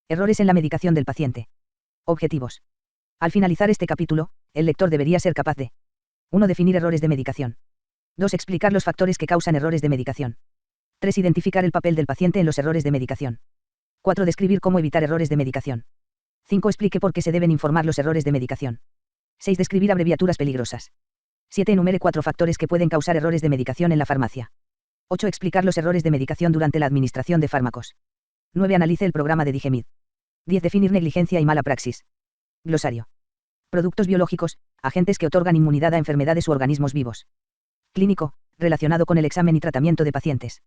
Errores en la medicación del paciente. Objetivos. Al finalizar este capítulo, el lector debería ser capaz de 1. Definir errores de medicación. 2. Explicar los factores que causan errores de medicación. 3. Identificar el papel del paciente en los errores de medicación. 4. Describir cómo evitar errores de medicación. 5. Explique por qué se deben informar los errores de medicación. 6. Describir abreviaturas peligrosas. 7. Enumere 4 factores que pueden causar errores de medicación en la farmacia. 8. Explicar los errores de medicación durante la administración de fármacos. 9. Analice el programa de Digemid. 10. Definir negligencia y mala praxis. Glosario. Productos biológicos, agentes que otorgan inmunidad a enfermedades u organismos vivos. Clínico, relacionado con el examen y tratamiento de pacientes.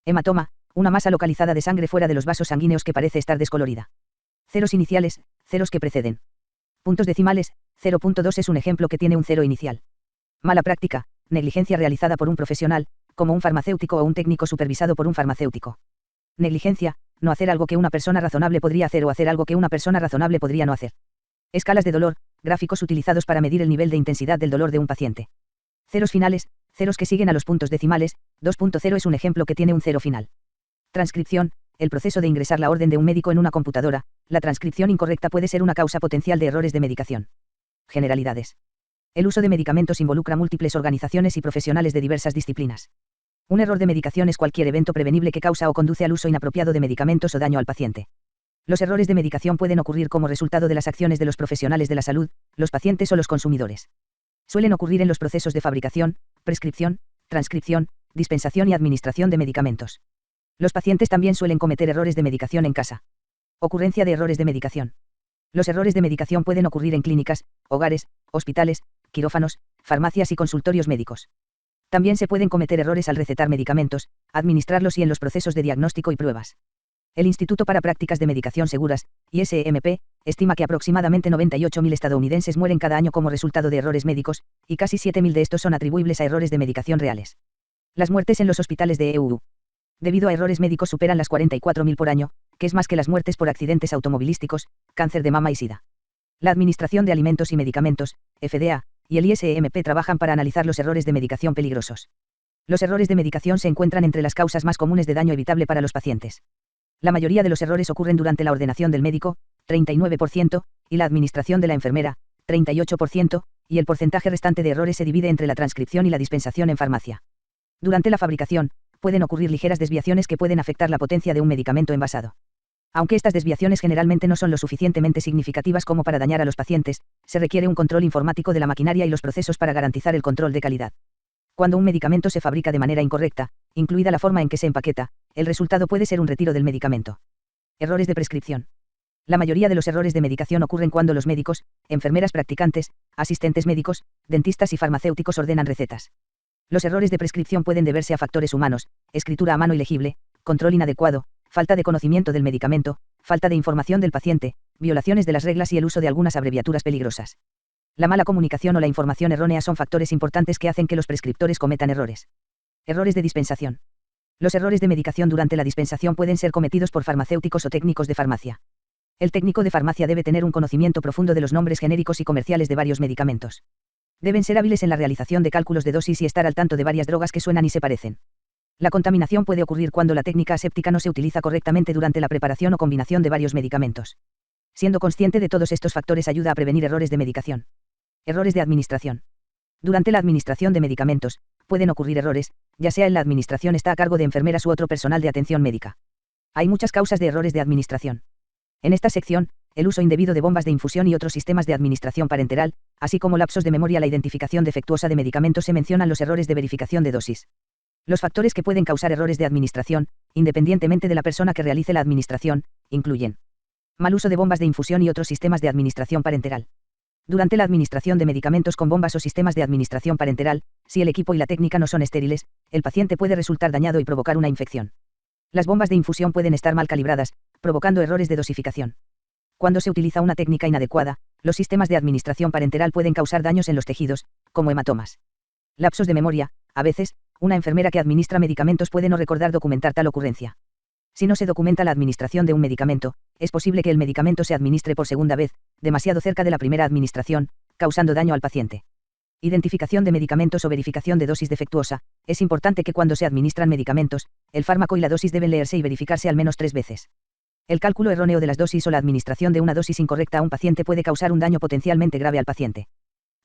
Hematoma, una masa localizada de sangre fuera de los vasos sanguíneos que parece estar descolorida. Ceros iniciales, ceros que preceden. Puntos decimales, 0.2 es un ejemplo que tiene un cero inicial. Mala práctica, negligencia realizada por un profesional, como un farmacéutico o un técnico supervisado por un farmacéutico. Negligencia, no hacer algo que una persona razonable podría hacer o hacer algo que una persona razonable podría no hacer. Escalas de dolor, gráficos utilizados para medir el nivel de intensidad del dolor de un paciente. Ceros finales, ceros que siguen a los puntos decimales, 2.0 es un ejemplo que tiene un cero final. Transcripción, el proceso de ingresar la orden de un médico en una computadora, la transcripción incorrecta puede ser una causa potencial de errores de medicación. Generalidades. El uso de medicamentos involucra múltiples organizaciones y profesionales de diversas disciplinas. Un error de medicación es cualquier evento prevenible que causa o conduce al uso inapropiado de medicamentos o daño al paciente. Los errores de medicación pueden ocurrir como resultado de las acciones de los profesionales de la salud, los pacientes o los consumidores. Suelen ocurrir en los procesos de fabricación, prescripción, transcripción, dispensación y administración de medicamentos. Los pacientes también suelen cometer errores de medicación en casa. Ocurrencia de errores de medicación. Los errores de medicación pueden ocurrir en clínicas, hogares, hospitales, quirófanos, farmacias y consultorios médicos. También se pueden cometer errores al recetar medicamentos, administrarlos y en los procesos de diagnóstico y pruebas. El Instituto para Prácticas de Medicación Seguras, ISMP, estima que aproximadamente 98.000 estadounidenses mueren cada año como resultado de errores médicos, y casi 7.000 de estos son atribuibles a errores de medicación reales. Las muertes en los hospitales de EU, debido a errores médicos, superan las 44.000 por año, que es más que las muertes por accidentes automovilísticos, cáncer de mama y SIDA. La Administración de Alimentos y Medicamentos, FDA, y el ISMP trabajan para analizar los errores de medicación peligrosos. Los errores de medicación se encuentran entre las causas más comunes de daño evitable para los pacientes. La mayoría de los errores ocurren durante la ordenación del médico, 39%, y la administración de la enfermera, 38%, y el porcentaje restante de errores se divide entre la transcripción y la dispensación en farmacia. Durante la fabricación, pueden ocurrir ligeras desviaciones que pueden afectar la potencia de un medicamento envasado. Aunque estas desviaciones generalmente no son lo suficientemente significativas como para dañar a los pacientes, se requiere un control informático de la maquinaria y los procesos para garantizar el control de calidad. Cuando un medicamento se fabrica de manera incorrecta, incluida la forma en que se empaqueta, el resultado puede ser un retiro del medicamento. Errores de prescripción. La mayoría de los errores de medicación ocurren cuando los médicos, enfermeras practicantes, asistentes médicos, dentistas y farmacéuticos ordenan recetas. Los errores de prescripción pueden deberse a factores humanos, escritura a mano ilegible, control inadecuado, falta de conocimiento del medicamento, falta de información del paciente, violaciones de las reglas y el uso de algunas abreviaturas peligrosas. La mala comunicación o la información errónea son factores importantes que hacen que los prescriptores cometan errores. Errores de dispensación. Los errores de medicación durante la dispensación pueden ser cometidos por farmacéuticos o técnicos de farmacia. El técnico de farmacia debe tener un conocimiento profundo de los nombres genéricos y comerciales de varios medicamentos. Deben ser hábiles en la realización de cálculos de dosis y estar al tanto de varias drogas que suenan y se parecen. La contaminación puede ocurrir cuando la técnica aséptica no se utiliza correctamente durante la preparación o combinación de varios medicamentos. Siendo consciente de todos estos factores ayuda a prevenir errores de medicación. Errores de administración. Durante la administración de medicamentos, pueden ocurrir errores, ya sea en la administración está a cargo de enfermeras u otro personal de atención médica. Hay muchas causas de errores de administración. En esta sección, el uso indebido de bombas de infusión y otros sistemas de administración parenteral, así como lapsos de memoria, la identificación defectuosa de medicamentos, se mencionan los errores de verificación de dosis. Los factores que pueden causar errores de administración, independientemente de la persona que realice la administración, incluyen mal uso de bombas de infusión y otros sistemas de administración parenteral. Durante la administración de medicamentos con bombas o sistemas de administración parenteral, si el equipo y la técnica no son estériles, el paciente puede resultar dañado y provocar una infección. Las bombas de infusión pueden estar mal calibradas, provocando errores de dosificación. Cuando se utiliza una técnica inadecuada, los sistemas de administración parenteral pueden causar daños en los tejidos, como hematomas. Lapsos de memoria. A veces, una enfermera que administra medicamentos puede no recordar documentar tal ocurrencia. Si no se documenta la administración de un medicamento, es posible que el medicamento se administre por segunda vez, demasiado cerca de la primera administración, causando daño al paciente. Identificación de medicamentos o verificación de dosis defectuosa. Es importante que cuando se administran medicamentos, el fármaco y la dosis deben leerse y verificarse al menos 3 veces. El cálculo erróneo de las dosis o la administración de una dosis incorrecta a un paciente puede causar un daño potencialmente grave al paciente.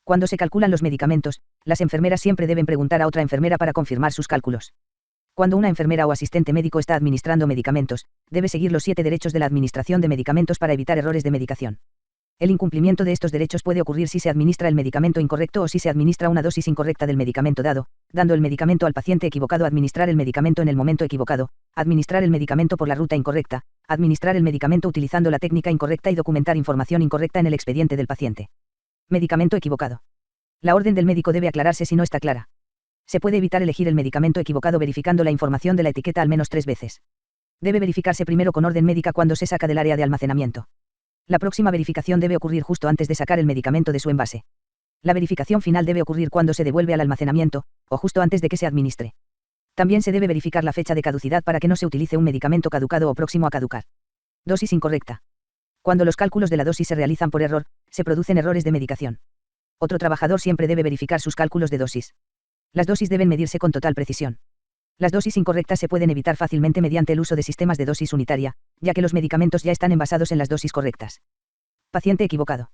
Cuando se calculan los medicamentos, las enfermeras siempre deben preguntar a otra enfermera para confirmar sus cálculos. Cuando una enfermera o asistente médico está administrando medicamentos, debe seguir los 7 derechos de la administración de medicamentos para evitar errores de medicación. El incumplimiento de estos derechos puede ocurrir si se administra el medicamento incorrecto o si se administra una dosis incorrecta del medicamento dado, dando el medicamento al paciente equivocado, administrar el medicamento en el momento equivocado, administrar el medicamento por la ruta incorrecta, administrar el medicamento utilizando la técnica incorrecta y documentar información incorrecta en el expediente del paciente. Medicamento equivocado. La orden del médico debe aclararse si no está clara. Se puede evitar elegir el medicamento equivocado verificando la información de la etiqueta al menos 3 veces. Debe verificarse primero con orden médica cuando se saca del área de almacenamiento. La próxima verificación debe ocurrir justo antes de sacar el medicamento de su envase. La verificación final debe ocurrir cuando se devuelve al almacenamiento, o justo antes de que se administre. También se debe verificar la fecha de caducidad para que no se utilice un medicamento caducado o próximo a caducar. Dosis incorrecta. Cuando los cálculos de la dosis se realizan por error, se producen errores de medicación. Otro trabajador siempre debe verificar sus cálculos de dosis. Las dosis deben medirse con total precisión. Las dosis incorrectas se pueden evitar fácilmente mediante el uso de sistemas de dosis unitaria, ya que los medicamentos ya están envasados en las dosis correctas. Paciente equivocado.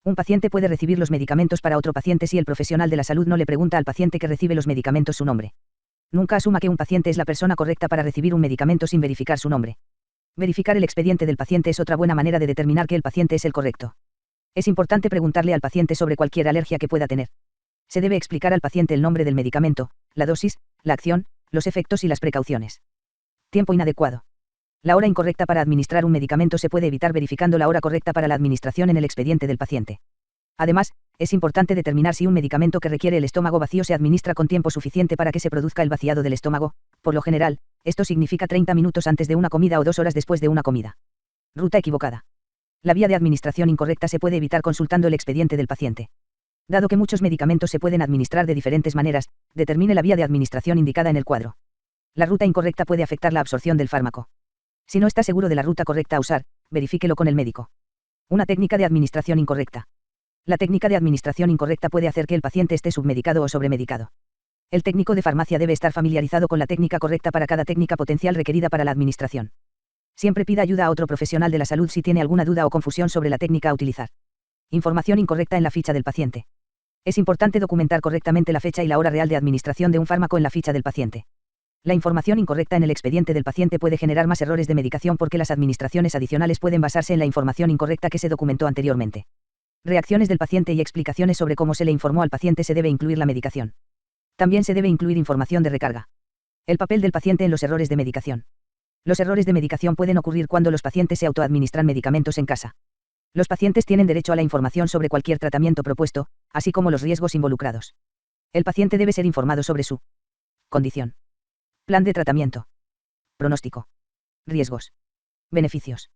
Un paciente puede recibir los medicamentos para otro paciente si el profesional de la salud no le pregunta al paciente que recibe los medicamentos su nombre. Nunca asuma que un paciente es la persona correcta para recibir un medicamento sin verificar su nombre. Verificar el expediente del paciente es otra buena manera de determinar que el paciente es el correcto. Es importante preguntarle al paciente sobre cualquier alergia que pueda tener. Se debe explicar al paciente el nombre del medicamento, la dosis, la acción, los efectos y las precauciones. Tiempo inadecuado. La hora incorrecta para administrar un medicamento se puede evitar verificando la hora correcta para la administración en el expediente del paciente. Además, es importante determinar si un medicamento que requiere el estómago vacío se administra con tiempo suficiente para que se produzca el vaciado del estómago. Por lo general, esto significa 30 minutos antes de una comida o 2 horas después de una comida. Ruta equivocada. La vía de administración incorrecta se puede evitar consultando el expediente del paciente. Dado que muchos medicamentos se pueden administrar de diferentes maneras, determine la vía de administración indicada en el cuadro. La ruta incorrecta puede afectar la absorción del fármaco. Si no está seguro de la ruta correcta a usar, verifíquelo con el médico. Una técnica de administración incorrecta. La técnica de administración incorrecta puede hacer que el paciente esté submedicado o sobremedicado. El técnico de farmacia debe estar familiarizado con la técnica correcta para cada técnica potencial requerida para la administración. Siempre pida ayuda a otro profesional de la salud si tiene alguna duda o confusión sobre la técnica a utilizar. Información incorrecta en la ficha del paciente. Es importante documentar correctamente la fecha y la hora real de administración de un fármaco en la ficha del paciente. La información incorrecta en el expediente del paciente puede generar más errores de medicación porque las administraciones adicionales pueden basarse en la información incorrecta que se documentó anteriormente. Reacciones del paciente y explicaciones sobre cómo se le informó al paciente. Se debe incluir la medicación. También se debe incluir información de recarga. El papel del paciente en los errores de medicación. Los errores de medicación pueden ocurrir cuando los pacientes se autoadministran medicamentos en casa. Los pacientes tienen derecho a la información sobre cualquier tratamiento propuesto, así como los riesgos involucrados. El paciente debe ser informado sobre su condición, plan de tratamiento, pronóstico, riesgos, beneficios,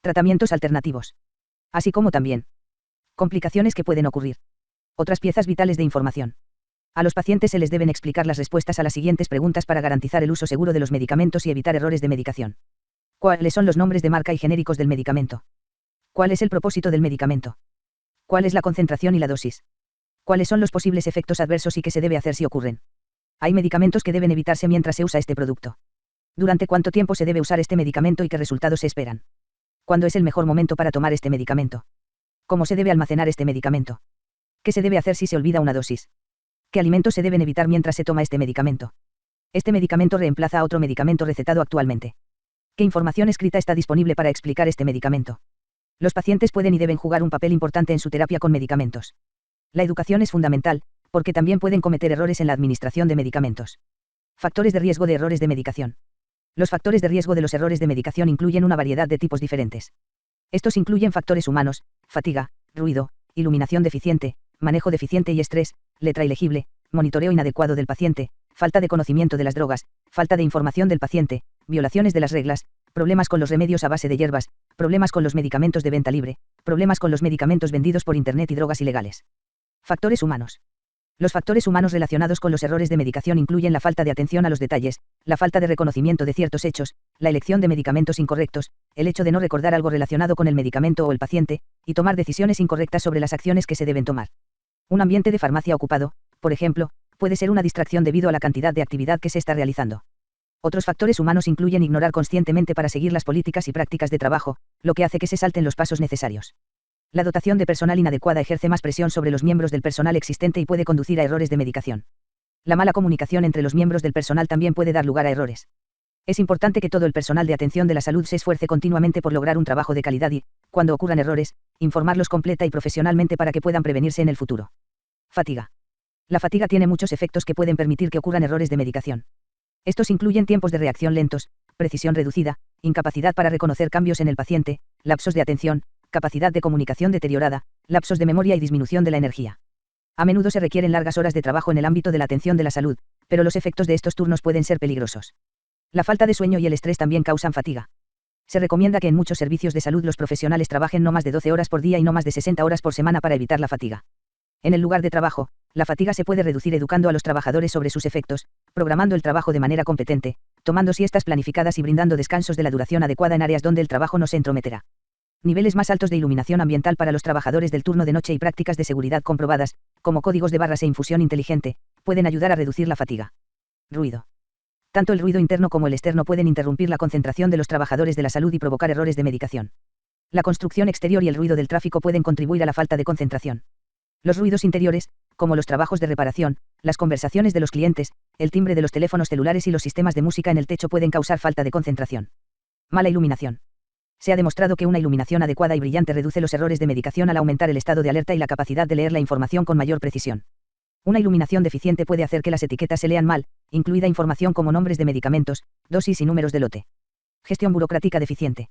tratamientos alternativos, así como también complicaciones que pueden ocurrir. Otras piezas vitales de información. A los pacientes se les deben explicar las respuestas a las siguientes preguntas para garantizar el uso seguro de los medicamentos y evitar errores de medicación. ¿Cuáles son los nombres de marca y genéricos del medicamento? ¿Cuál es el propósito del medicamento? ¿Cuál es la concentración y la dosis? ¿Cuáles son los posibles efectos adversos y qué se debe hacer si ocurren? Hay medicamentos que deben evitarse mientras se usa este producto. ¿Durante cuánto tiempo se debe usar este medicamento y qué resultados se esperan? ¿Cuándo es el mejor momento para tomar este medicamento? ¿Cómo se debe almacenar este medicamento? ¿Qué se debe hacer si se olvida una dosis? ¿Qué alimentos se deben evitar mientras se toma este medicamento? Este medicamento reemplaza a otro medicamento recetado actualmente. ¿Qué información escrita está disponible para explicar este medicamento? Los pacientes pueden y deben jugar un papel importante en su terapia con medicamentos. La educación es fundamental, porque también pueden cometer errores en la administración de medicamentos. Factores de riesgo de errores de medicación. Los factores de riesgo de los errores de medicación incluyen una variedad de tipos diferentes. Estos incluyen factores humanos, fatiga, ruido, iluminación deficiente, manejo deficiente y estrés, letra ilegible, monitoreo inadecuado del paciente, falta de conocimiento de las drogas, falta de información del paciente, violaciones de las reglas, problemas con los remedios a base de hierbas, problemas con los medicamentos de venta libre, problemas con los medicamentos vendidos por Internet y drogas ilegales. Factores humanos. Los factores humanos relacionados con los errores de medicación incluyen la falta de atención a los detalles, la falta de reconocimiento de ciertos hechos, la elección de medicamentos incorrectos, el hecho de no recordar algo relacionado con el medicamento o el paciente, y tomar decisiones incorrectas sobre las acciones que se deben tomar. Un ambiente de farmacia ocupado, por ejemplo, puede ser una distracción debido a la cantidad de actividad que se está realizando. Otros factores humanos incluyen ignorar conscientemente para seguir las políticas y prácticas de trabajo, lo que hace que se salten los pasos necesarios. La dotación de personal inadecuada ejerce más presión sobre los miembros del personal existente y puede conducir a errores de medicación. La mala comunicación entre los miembros del personal también puede dar lugar a errores. Es importante que todo el personal de atención de la salud se esfuerce continuamente por lograr un trabajo de calidad y, cuando ocurran errores, informarlos completa y profesionalmente para que puedan prevenirse en el futuro. Fatiga. La fatiga tiene muchos efectos que pueden permitir que ocurran errores de medicación. Estos incluyen tiempos de reacción lentos, precisión reducida, incapacidad para reconocer cambios en el paciente, lapsos de atención, capacidad de comunicación deteriorada, lapsos de memoria y disminución de la energía. A menudo se requieren largas horas de trabajo en el ámbito de la atención de la salud, pero los efectos de estos turnos pueden ser peligrosos. La falta de sueño y el estrés también causan fatiga. Se recomienda que en muchos servicios de salud los profesionales trabajen no más de 12 horas por día y no más de 60 horas por semana para evitar la fatiga. En el lugar de trabajo, la fatiga se puede reducir educando a los trabajadores sobre sus efectos, programando el trabajo de manera competente, tomando siestas planificadas y brindando descansos de la duración adecuada en áreas donde el trabajo no se entrometerá. Niveles más altos de iluminación ambiental para los trabajadores del turno de noche y prácticas de seguridad comprobadas, como códigos de barras e infusión inteligente, pueden ayudar a reducir la fatiga. Ruido. Tanto el ruido interno como el externo pueden interrumpir la concentración de los trabajadores de la salud y provocar errores de medicación. La construcción exterior y el ruido del tráfico pueden contribuir a la falta de concentración. Los ruidos interiores, como los trabajos de reparación, las conversaciones de los clientes, el timbre de los teléfonos celulares y los sistemas de música en el techo pueden causar falta de concentración. Mala iluminación. Se ha demostrado que una iluminación adecuada y brillante reduce los errores de medicación al aumentar el estado de alerta y la capacidad de leer la información con mayor precisión. Una iluminación deficiente puede hacer que las etiquetas se lean mal, incluida información como nombres de medicamentos, dosis y números de lote. Gestión burocrática deficiente.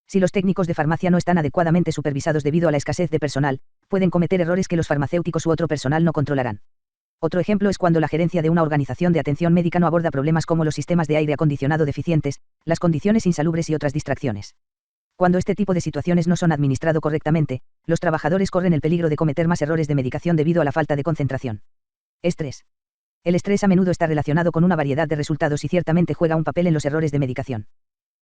Si los técnicos de farmacia no están adecuadamente supervisados debido a la escasez de personal, pueden cometer errores que los farmacéuticos u otro personal no controlarán. Otro ejemplo es cuando la gerencia de una organización de atención médica no aborda problemas como los sistemas de aire acondicionado deficientes, las condiciones insalubres y otras distracciones. Cuando este tipo de situaciones no son administrados correctamente, los trabajadores corren el peligro de cometer más errores de medicación debido a la falta de concentración. Estrés. El estrés a menudo está relacionado con una variedad de resultados y ciertamente juega un papel en los errores de medicación.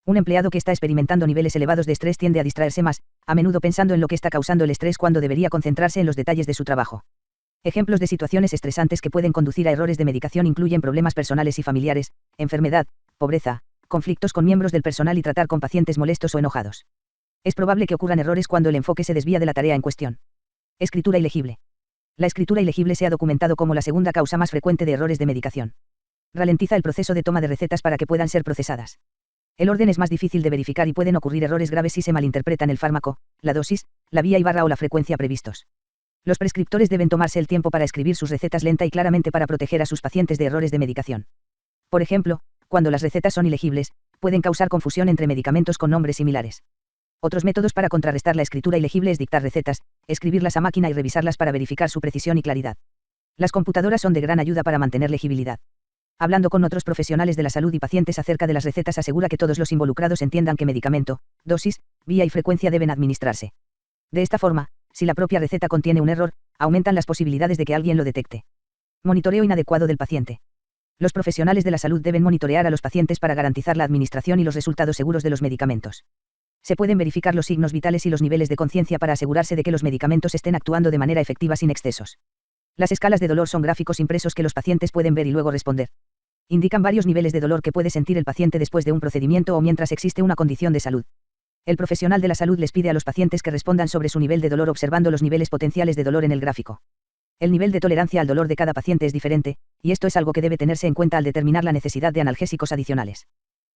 Un empleado que está experimentando niveles elevados de estrés tiende a distraerse más, a menudo pensando en lo que está causando el estrés cuando debería concentrarse en los detalles de su trabajo. Ejemplos de situaciones estresantes que pueden conducir a errores de medicación incluyen problemas personales y familiares, enfermedad, pobreza, conflictos con miembros del personal y tratar con pacientes molestos o enojados. Es probable que ocurran errores cuando el enfoque se desvía de la tarea en cuestión. Escritura ilegible. La escritura ilegible se ha documentado como la segunda causa más frecuente de errores de medicación. Ralentiza el proceso de toma de recetas para que puedan ser procesadas. El orden es más difícil de verificar y pueden ocurrir errores graves si se malinterpretan el fármaco, la dosis, la vía y barra o la frecuencia previstos. Los prescriptores deben tomarse el tiempo para escribir sus recetas lenta y claramente para proteger a sus pacientes de errores de medicación. Por ejemplo, cuando las recetas son ilegibles, pueden causar confusión entre medicamentos con nombres similares. Otros métodos para contrarrestar la escritura ilegible es dictar recetas, escribirlas a máquina y revisarlas para verificar su precisión y claridad. Las computadoras son de gran ayuda para mantener legibilidad. Hablando con otros profesionales de la salud y pacientes acerca de las recetas asegura que todos los involucrados entiendan qué medicamento, dosis, vía y frecuencia deben administrarse. De esta forma, si la propia receta contiene un error, aumentan las posibilidades de que alguien lo detecte. Monitoreo inadecuado del paciente. Los profesionales de la salud deben monitorear a los pacientes para garantizar la administración y los resultados seguros de los medicamentos. Se pueden verificar los signos vitales y los niveles de conciencia para asegurarse de que los medicamentos estén actuando de manera efectiva sin excesos. Las escalas de dolor son gráficos impresos que los pacientes pueden ver y luego responder. Indican varios niveles de dolor que puede sentir el paciente después de un procedimiento o mientras existe una condición de salud. El profesional de la salud les pide a los pacientes que respondan sobre su nivel de dolor observando los niveles potenciales de dolor en el gráfico. El nivel de tolerancia al dolor de cada paciente es diferente, y esto es algo que debe tenerse en cuenta al determinar la necesidad de analgésicos adicionales.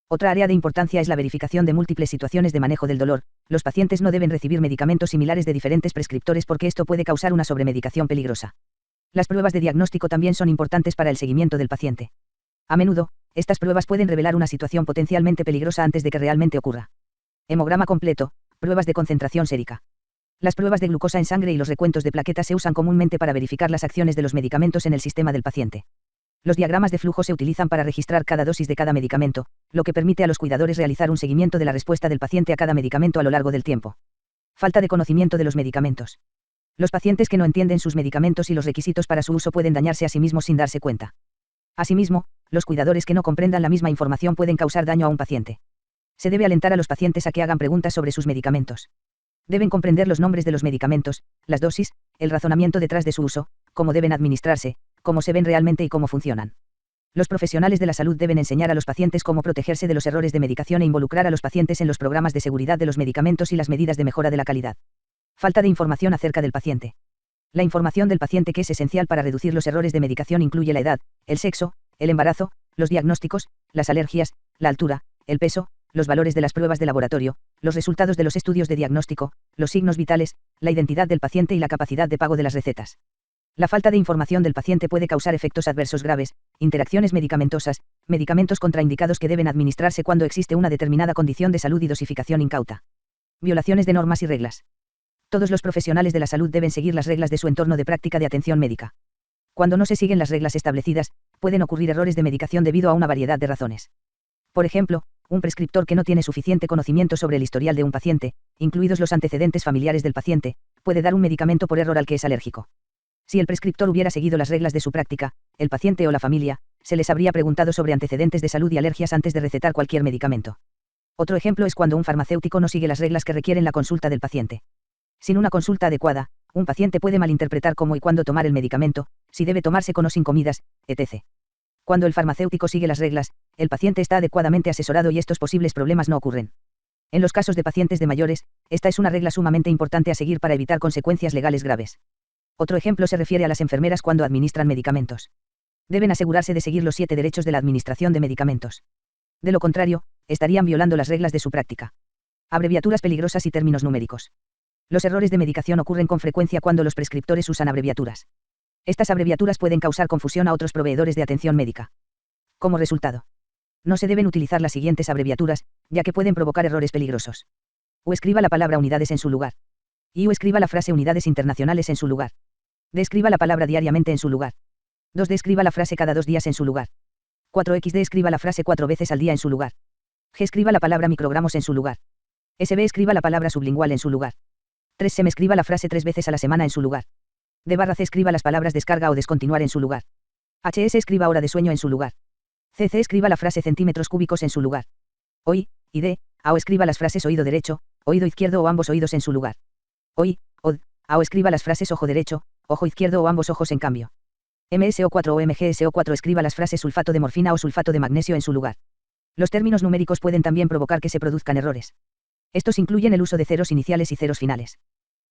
Otra área de importancia es la verificación de múltiples situaciones de manejo del dolor. Los pacientes no deben recibir medicamentos similares de diferentes prescriptores porque esto puede causar una sobremedicación peligrosa. Las pruebas de diagnóstico también son importantes para el seguimiento del paciente. A menudo, estas pruebas pueden revelar una situación potencialmente peligrosa antes de que realmente ocurra. Hemograma completo, pruebas de concentración sérica. Las pruebas de glucosa en sangre y los recuentos de plaquetas se usan comúnmente para verificar las acciones de los medicamentos en el sistema del paciente. Los diagramas de flujo se utilizan para registrar cada dosis de cada medicamento, lo que permite a los cuidadores realizar un seguimiento de la respuesta del paciente a cada medicamento a lo largo del tiempo. Falta de conocimiento de los medicamentos. Los pacientes que no entienden sus medicamentos y los requisitos para su uso pueden dañarse a sí mismos sin darse cuenta. Asimismo, los cuidadores que no comprendan la misma información pueden causar daño a un paciente. Se debe alentar a los pacientes a que hagan preguntas sobre sus medicamentos. Deben comprender los nombres de los medicamentos, las dosis, el razonamiento detrás de su uso, cómo deben administrarse, cómo se ven realmente y cómo funcionan. Los profesionales de la salud deben enseñar a los pacientes cómo protegerse de los errores de medicación e involucrar a los pacientes en los programas de seguridad de los medicamentos y las medidas de mejora de la calidad. Falta de información acerca del paciente. La información del paciente que es esencial para reducir los errores de medicación incluye la edad, el sexo, el embarazo, los diagnósticos, las alergias, la altura, el peso, los valores de las pruebas de laboratorio, los resultados de los estudios de diagnóstico, los signos vitales, la identidad del paciente y la capacidad de pago de las recetas. La falta de información del paciente puede causar efectos adversos graves, interacciones medicamentosas, medicamentos contraindicados que deben administrarse cuando existe una determinada condición de salud y dosificación incauta. Violaciones de normas y reglas. Todos los profesionales de la salud deben seguir las reglas de su entorno de práctica de atención médica. Cuando no se siguen las reglas establecidas, pueden ocurrir errores de medicación debido a una variedad de razones. Por ejemplo, un prescriptor que no tiene suficiente conocimiento sobre el historial de un paciente, incluidos los antecedentes familiares del paciente, puede dar un medicamento por error al que es alérgico. Si el prescriptor hubiera seguido las reglas de su práctica, el paciente o la familia, se les habría preguntado sobre antecedentes de salud y alergias antes de recetar cualquier medicamento. Otro ejemplo es cuando un farmacéutico no sigue las reglas que requieren la consulta del paciente. Sin una consulta adecuada, un paciente puede malinterpretar cómo y cuándo tomar el medicamento, si debe tomarse con o sin comidas, etc. Cuando el farmacéutico sigue las reglas, el paciente está adecuadamente asesorado y estos posibles problemas no ocurren. En los casos de pacientes de mayores, esta es una regla sumamente importante a seguir para evitar consecuencias legales graves. Otro ejemplo se refiere a las enfermeras cuando administran medicamentos. Deben asegurarse de seguir los 7 derechos de la administración de medicamentos. De lo contrario, estarían violando las reglas de su práctica. Abreviaturas peligrosas y términos numéricos. Los errores de medicación ocurren con frecuencia cuando los prescriptores usan abreviaturas. Estas abreviaturas pueden causar confusión a otros proveedores de atención médica. Como resultado, no se deben utilizar las siguientes abreviaturas, ya que pueden provocar errores peligrosos. O escriba la palabra unidades en su lugar. Y o escriba la frase unidades internacionales en su lugar. D escriba la palabra diariamente en su lugar. 2D escriba la frase cada 2 días en su lugar. 4XD escriba la frase 4 veces al día en su lugar. G escriba la palabra microgramos en su lugar. SB escriba la palabra sublingual en su lugar. 3SM escriba la frase 3 veces a la semana en su lugar. D/C escriba las palabras descarga o descontinuar en su lugar. HS escriba hora de sueño en su lugar. CC escriba la frase centímetros cúbicos en su lugar. OI, y D, AO escriba las frases oído derecho, oído izquierdo o ambos oídos en su lugar. OI, OD, AO escriba las frases ojo derecho, ojo izquierdo o ambos ojos en cambio. MSO4 o MGSO4 escriba las frases sulfato de morfina o sulfato de magnesio en su lugar. Los términos numéricos pueden también provocar que se produzcan errores. Estos incluyen el uso de ceros iniciales y ceros finales.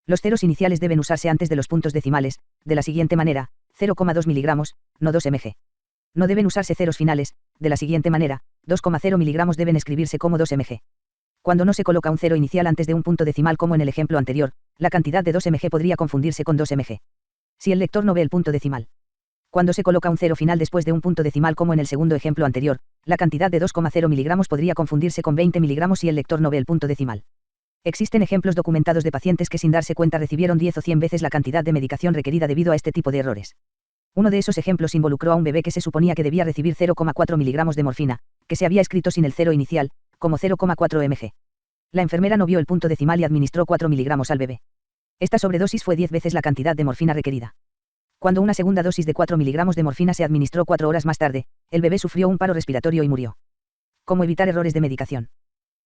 Los ceros iniciales deben usarse antes de los puntos decimales, de la siguiente manera, 0,2 miligramos, no 2 mg. No deben usarse ceros finales, de la siguiente manera, 2,0 miligramos deben escribirse como 2 mg. Cuando no se coloca un cero inicial antes de un punto decimal como en el ejemplo anterior, la cantidad de 2 mg podría confundirse con 2 mg. Si el lector no ve el punto decimal. Cuando se coloca un cero final después de un punto decimal como en el segundo ejemplo anterior, la cantidad de 2,0 miligramos podría confundirse con 20 miligramos si el lector no ve el punto decimal. Existen ejemplos documentados de pacientes que sin darse cuenta recibieron 10 o 100 veces la cantidad de medicación requerida debido a este tipo de errores. Uno de esos ejemplos involucró a un bebé que se suponía que debía recibir 0,4 miligramos de morfina, que se había escrito sin el cero inicial, como 0,4 mg. La enfermera no vio el punto decimal y administró 4 miligramos al bebé. Esta sobredosis fue 10 veces la cantidad de morfina requerida. Cuando una segunda dosis de 4 miligramos de morfina se administró 4 horas más tarde, el bebé sufrió un paro respiratorio y murió. ¿Cómo evitar errores de medicación?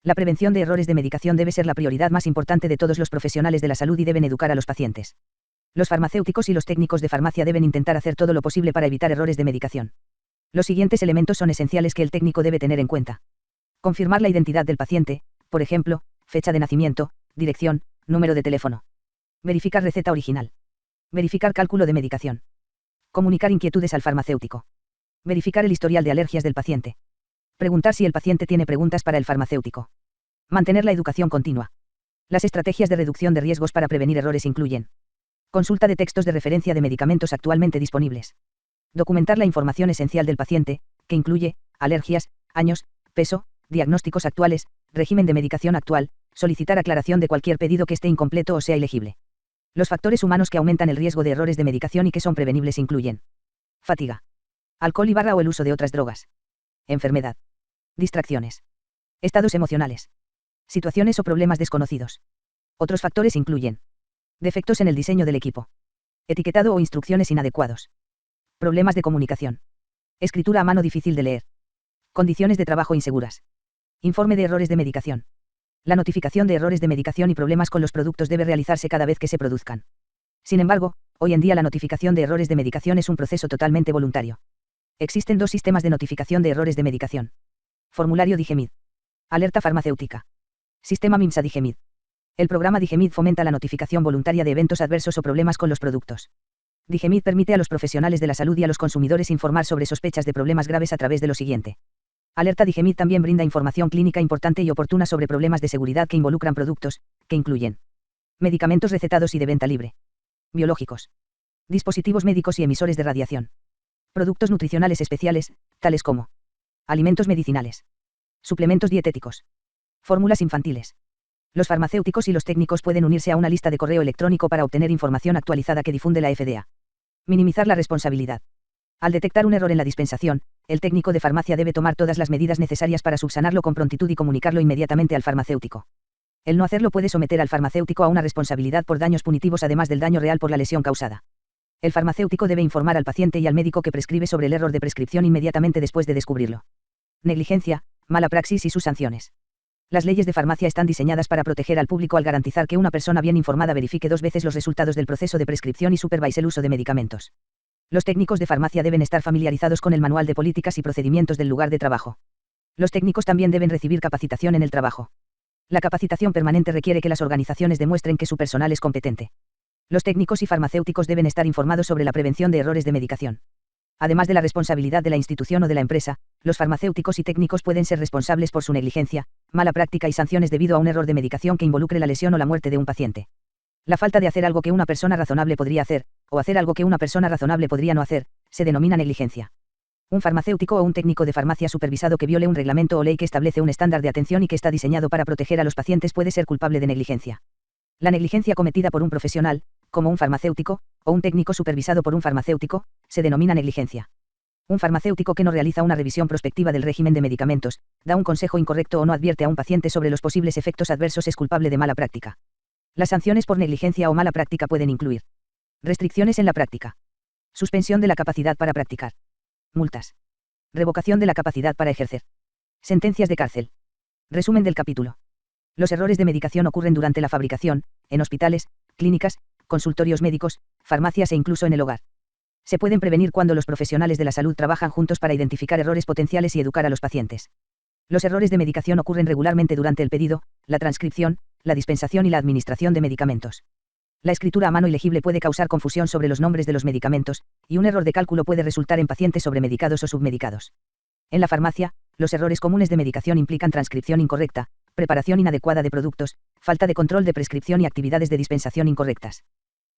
La prevención de errores de medicación debe ser la prioridad más importante de todos los profesionales de la salud y deben educar a los pacientes. Los farmacéuticos y los técnicos de farmacia deben intentar hacer todo lo posible para evitar errores de medicación. Los siguientes elementos son esenciales que el técnico debe tener en cuenta. Confirmar la identidad del paciente, por ejemplo, fecha de nacimiento, dirección, número de teléfono. Verificar receta original. Verificar cálculo de medicación. Comunicar inquietudes al farmacéutico. Verificar el historial de alergias del paciente. Preguntar si el paciente tiene preguntas para el farmacéutico. Mantener la educación continua. Las estrategias de reducción de riesgos para prevenir errores incluyen: consulta de textos de referencia de medicamentos actualmente disponibles. Documentar la información esencial del paciente, que incluye alergias, años, peso, diagnósticos actuales, régimen de medicación actual, solicitar aclaración de cualquier pedido que esté incompleto o sea ilegible. Los factores humanos que aumentan el riesgo de errores de medicación y que son prevenibles incluyen: fatiga, alcohol o el uso de otras drogas, enfermedad, distracciones, estados emocionales, situaciones o problemas desconocidos. Otros factores incluyen: defectos en el diseño del equipo, etiquetado o instrucciones inadecuados, problemas de comunicación, escritura a mano difícil de leer, condiciones de trabajo inseguras, informe de errores de medicación. La notificación de errores de medicación y problemas con los productos debe realizarse cada vez que se produzcan. Sin embargo, hoy en día la notificación de errores de medicación es un proceso totalmente voluntario. Existen dos sistemas de notificación de errores de medicación. Formulario Digemid. Alerta farmacéutica. Sistema MIMSA Digemid. El programa Digemid fomenta la notificación voluntaria de eventos adversos o problemas con los productos. Digemid permite a los profesionales de la salud y a los consumidores informar sobre sospechas de problemas graves a través de lo siguiente. Alerta Digemid también brinda información clínica importante y oportuna sobre problemas de seguridad que involucran productos, que incluyen medicamentos recetados y de venta libre, biológicos, dispositivos médicos y emisores de radiación, productos nutricionales especiales, tales como alimentos medicinales, suplementos dietéticos, fórmulas infantiles. Los farmacéuticos y los técnicos pueden unirse a una lista de correo electrónico para obtener información actualizada que difunde la FDA. Minimizar la responsabilidad. Al detectar un error en la dispensación, el técnico de farmacia debe tomar todas las medidas necesarias para subsanarlo con prontitud y comunicarlo inmediatamente al farmacéutico. El no hacerlo puede someter al farmacéutico a una responsabilidad por daños punitivos además del daño real por la lesión causada. El farmacéutico debe informar al paciente y al médico que prescribe sobre el error de prescripción inmediatamente después de descubrirlo. Negligencia, mala praxis y sus sanciones. Las leyes de farmacia están diseñadas para proteger al público al garantizar que una persona bien informada verifique 2 veces los resultados del proceso de prescripción y supervise el uso de medicamentos. Los técnicos de farmacia deben estar familiarizados con el manual de políticas y procedimientos del lugar de trabajo. Los técnicos también deben recibir capacitación en el trabajo. La capacitación permanente requiere que las organizaciones demuestren que su personal es competente. Los técnicos y farmacéuticos deben estar informados sobre la prevención de errores de medicación. Además de la responsabilidad de la institución o de la empresa, los farmacéuticos y técnicos pueden ser responsables por su negligencia, mala práctica y sanciones debido a un error de medicación que involucre la lesión o la muerte de un paciente. La falta de hacer algo que una persona razonable podría hacer, o hacer algo que una persona razonable podría no hacer, se denomina negligencia. Un farmacéutico o un técnico de farmacia supervisado que viole un reglamento o ley que establece un estándar de atención y que está diseñado para proteger a los pacientes puede ser culpable de negligencia. La negligencia cometida por un profesional, como un farmacéutico, o un técnico supervisado por un farmacéutico, se denomina negligencia. Un farmacéutico que no realiza una revisión prospectiva del régimen de medicamentos, da un consejo incorrecto o no advierte a un paciente sobre los posibles efectos adversos es culpable de mala práctica. Las sanciones por negligencia o mala práctica pueden incluir restricciones en la práctica, suspensión de la capacidad para practicar, multas, revocación de la capacidad para ejercer, sentencias de cárcel. Resumen del capítulo. Los errores de medicación ocurren durante la fabricación, en hospitales, clínicas, consultorios médicos, farmacias e incluso en el hogar. Se pueden prevenir cuando los profesionales de la salud trabajan juntos para identificar errores potenciales y educar a los pacientes. Los errores de medicación ocurren regularmente durante el pedido, la transcripción, la dispensación y la administración de medicamentos. La escritura a mano ilegible puede causar confusión sobre los nombres de los medicamentos, y un error de cálculo puede resultar en pacientes sobremedicados o submedicados. En la farmacia, los errores comunes de medicación implican transcripción incorrecta, preparación inadecuada de productos, falta de control de prescripción y actividades de dispensación incorrectas.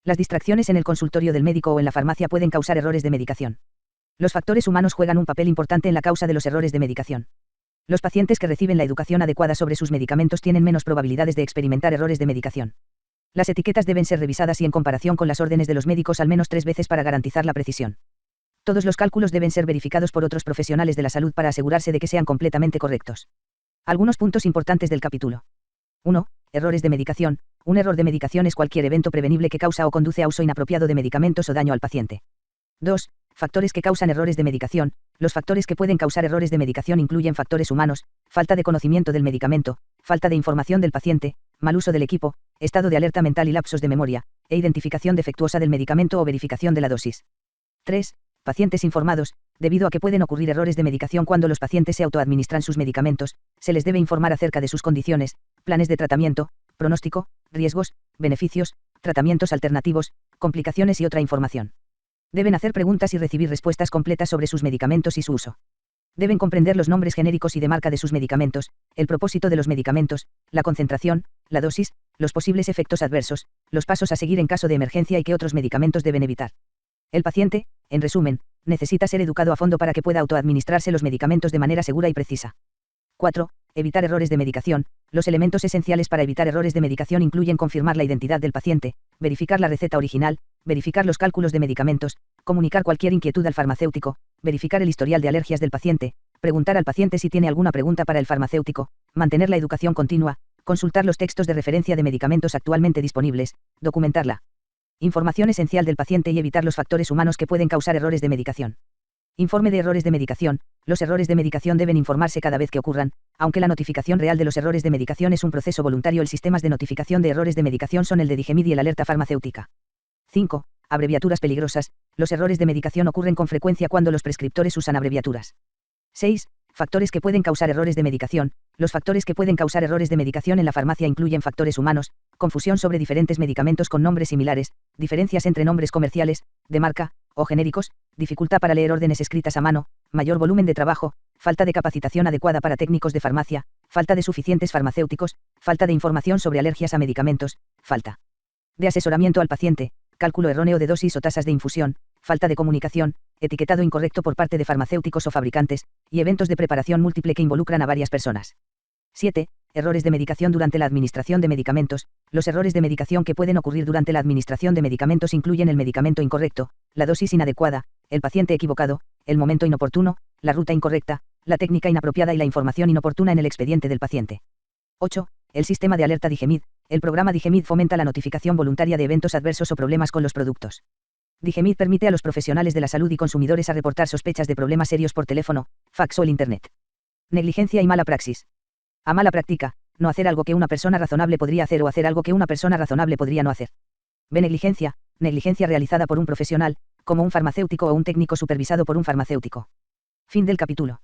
Las distracciones en el consultorio del médico o en la farmacia pueden causar errores de medicación. Los factores humanos juegan un papel importante en la causa de los errores de medicación. Los pacientes que reciben la educación adecuada sobre sus medicamentos tienen menos probabilidades de experimentar errores de medicación. Las etiquetas deben ser revisadas y en comparación con las órdenes de los médicos al menos 3 veces para garantizar la precisión. Todos los cálculos deben ser verificados por otros profesionales de la salud para asegurarse de que sean completamente correctos. Algunos puntos importantes del capítulo. 1. Errores de medicación. Un error de medicación es cualquier evento prevenible que causa o conduce a uso inapropiado de medicamentos o daño al paciente. 2. Factores que causan errores de medicación. Los factores que pueden causar errores de medicación incluyen factores humanos, falta de conocimiento del medicamento, falta de información del paciente, mal uso del equipo, estado de alerta mental y lapsos de memoria, e identificación defectuosa del medicamento o verificación de la dosis. 3. Pacientes informados. Debido a que pueden ocurrir errores de medicación cuando los pacientes se autoadministran sus medicamentos, se les debe informar acerca de sus condiciones, planes de tratamiento, pronóstico, riesgos, beneficios, tratamientos alternativos, complicaciones y otra información. Deben hacer preguntas y recibir respuestas completas sobre sus medicamentos y su uso. Deben comprender los nombres genéricos y de marca de sus medicamentos, el propósito de los medicamentos, la concentración, la dosis, los posibles efectos adversos, los pasos a seguir en caso de emergencia y qué otros medicamentos deben evitar. El paciente, en resumen, necesita ser educado a fondo para que pueda autoadministrarse los medicamentos de manera segura y precisa. 4. Evitar errores de medicación. Los elementos esenciales para evitar errores de medicación incluyen confirmar la identidad del paciente, verificar la receta original, verificar los cálculos de medicamentos, comunicar cualquier inquietud al farmacéutico, verificar el historial de alergias del paciente, preguntar al paciente si tiene alguna pregunta para el farmacéutico, mantener la educación continua, consultar los textos de referencia de medicamentos actualmente disponibles, documentarla. Información esencial del paciente y evitar los factores humanos que pueden causar errores de medicación. Informe de errores de medicación. Los errores de medicación deben informarse cada vez que ocurran, aunque la notificación real de los errores de medicación es un proceso voluntario. Los sistemas de notificación de errores de medicación son el de Digemid y el alerta farmacéutica. 5. Abreviaturas peligrosas. Los errores de medicación ocurren con frecuencia cuando los prescriptores usan abreviaturas. 6. Factores que pueden causar errores de medicación. Los factores que pueden causar errores de medicación en la farmacia incluyen factores humanos, confusión sobre diferentes medicamentos con nombres similares, diferencias entre nombres comerciales, de marca, o genéricos, dificultad para leer órdenes escritas a mano, mayor volumen de trabajo, falta de capacitación adecuada para técnicos de farmacia, falta de suficientes farmacéuticos, falta de información sobre alergias a medicamentos, falta de asesoramiento al paciente, cálculo erróneo de dosis o tasas de infusión, falta de comunicación, etiquetado incorrecto por parte de farmacéuticos o fabricantes, y eventos de preparación múltiple que involucran a varias personas. 7. Errores de medicación durante la administración de medicamentos. Los errores de medicación que pueden ocurrir durante la administración de medicamentos incluyen el medicamento incorrecto, la dosis inadecuada, el paciente equivocado, el momento inoportuno, la ruta incorrecta, la técnica inapropiada y la información inoportuna en el expediente del paciente. 8. El sistema de alerta Digemid. El programa Digemid fomenta la notificación voluntaria de eventos adversos o problemas con los productos. Digemid permite a los profesionales de la salud y consumidores a reportar sospechas de problemas serios por teléfono, fax o el Internet. Negligencia y mala praxis. A mala práctica, no hacer algo que una persona razonable podría hacer o hacer algo que una persona razonable podría no hacer. B. Negligencia. Negligencia realizada por un profesional, como un farmacéutico o un técnico supervisado por un farmacéutico. Fin del capítulo.